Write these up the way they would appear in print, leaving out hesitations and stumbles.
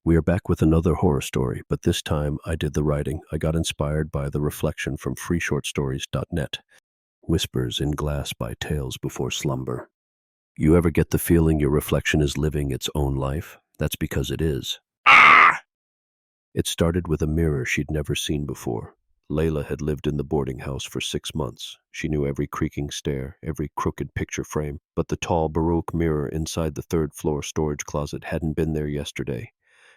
We are back with another horror story, but this time I did the writing. I got inspired by the reflection from freeshortstories.net. Whispers in Glass by TalesBeforeSlumber. You ever get the feeling your reflection is living its own life? That's because it is. It started with a mirror she'd never seen before. Layla had lived in the boarding house for 6 months. She knew every creaking stair, every crooked picture frame, but the tall Baroque mirror inside the third-floor storage closet hadn't been there yesterday.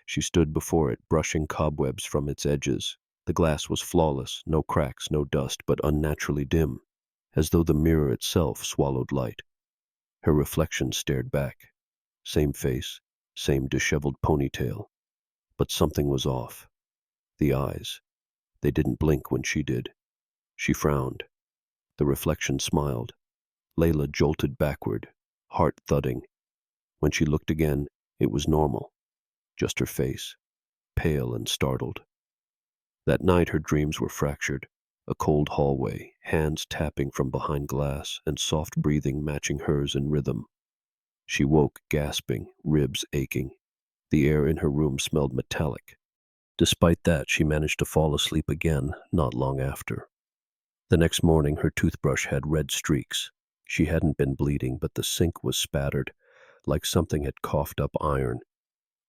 She stood before it, brushing cobwebs from its edges. The glass was flawless, no cracks, no dust, but unnaturally dim, as though the mirror itself swallowed light. Her reflection stared back. Same face, same disheveled ponytail. But something was off. The eyes. They didn't blink when she did. She frowned. The reflection smiled. Layla jolted backward, heart thudding. When she looked again, it was normal. Just her face, pale and startled. That night her dreams were fractured. A cold hallway, hands tapping from behind glass, and soft breathing matching hers in rhythm. She woke, gasping, ribs aching. The air in her room smelled metallic. Despite that, she managed to fall asleep again, not long after. The next morning, her toothbrush had red streaks. She hadn't been bleeding, but the sink was spattered, like something had coughed up iron.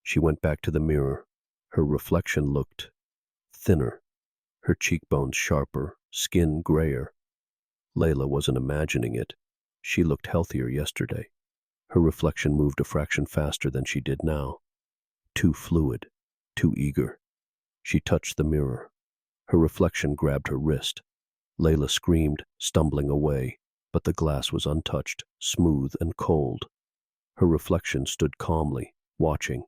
She went back to the mirror. Her reflection looked thinner, her cheekbones sharper, skin grayer. Layla wasn't imagining it. She looked healthier yesterday. Her reflection moved a fraction faster than she did now. Too fluid, too eager. She touched the mirror. Her reflection grabbed her wrist. Layla screamed, stumbling away, but the glass was untouched, smooth and cold. Her reflection stood calmly, watching.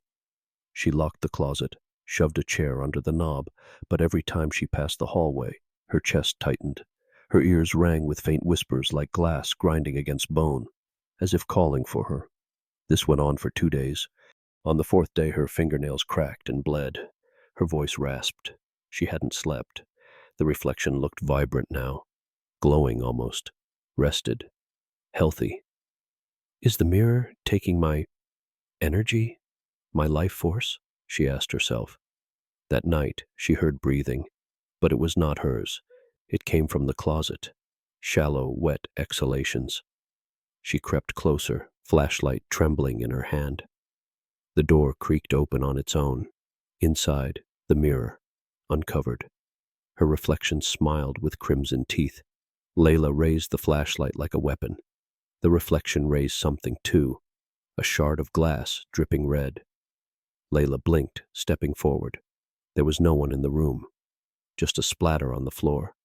She locked the closet, shoved a chair under the knob, but every time she passed the hallway, her chest tightened. Her ears rang with faint whispers like glass grinding against bone, as if calling for her. This went on for 2 days. On the 4th day, her fingernails cracked and bled. Her voice rasped. She hadn't slept. The reflection looked vibrant now, glowing almost, rested, healthy. Is the mirror taking my energy? My life force? She asked herself. That night, she heard breathing, but it was not hers. It came from the closet, shallow, wet exhalations. She crept closer, flashlight trembling in her hand. The door creaked open on its own. Inside, the mirror, uncovered. Her reflection smiled with crimson teeth. Layla raised the flashlight like a weapon. The reflection raised something too, a shard of glass dripping red. Layla blinked, stepping forward. There was no one in the room, just a splatter on the floor,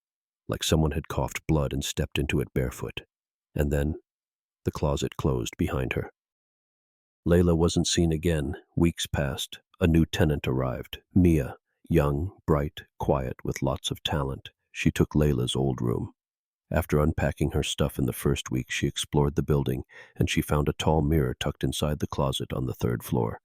like someone had coughed blood and stepped into it barefoot. And then, the closet closed behind her. Layla wasn't seen again. Weeks passed. A new tenant arrived, Mia, young, bright, quiet, with lots of talent. She took Layla's old room. After unpacking her stuff in the first week, she explored the building, and she found a tall mirror tucked inside the closet on the 3rd floor.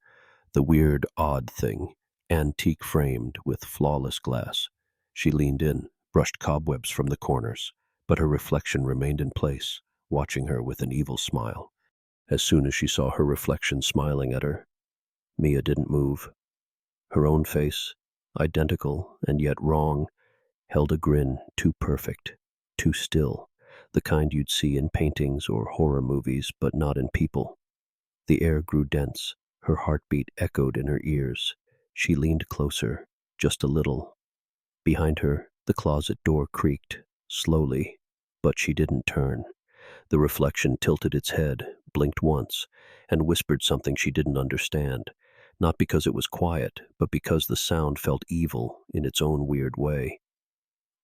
The weird, odd thing, antique framed with flawless glass. She leaned in, brushed cobwebs from the corners, but her reflection remained in place, watching her with an evil smile. As soon as she saw her reflection smiling at her, Mia didn't move. Her own face, identical and yet wrong, held a grin too perfect, too still, the kind you'd see in paintings or horror movies, but not in people. The air grew dense. Her heartbeat echoed in her ears. She leaned closer, just a little. Behind her, the closet door creaked, slowly, but she didn't turn. The reflection tilted its head, blinked once, and whispered something she didn't understand, not because it was quiet, but because the sound felt evil in its own weird way.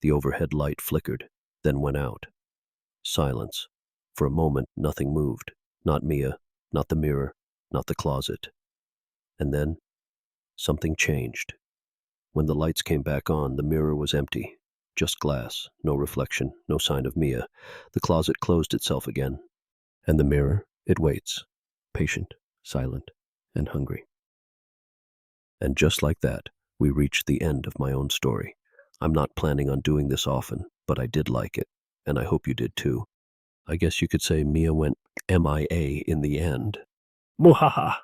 The overhead light flickered, then went out. Silence. For a moment, nothing moved. Not Mia, not the mirror, not the closet. And then, something changed. When the lights came back on, the mirror was empty. Just glass, no reflection, no sign of Mia. The closet closed itself again. And the mirror, it waits, patient, silent, and hungry. And just like that, we reached the end of my own story. I'm not planning on doing this often, but I did like it, and I hope you did too. I guess you could say Mia went MIA in the end. Muhaha!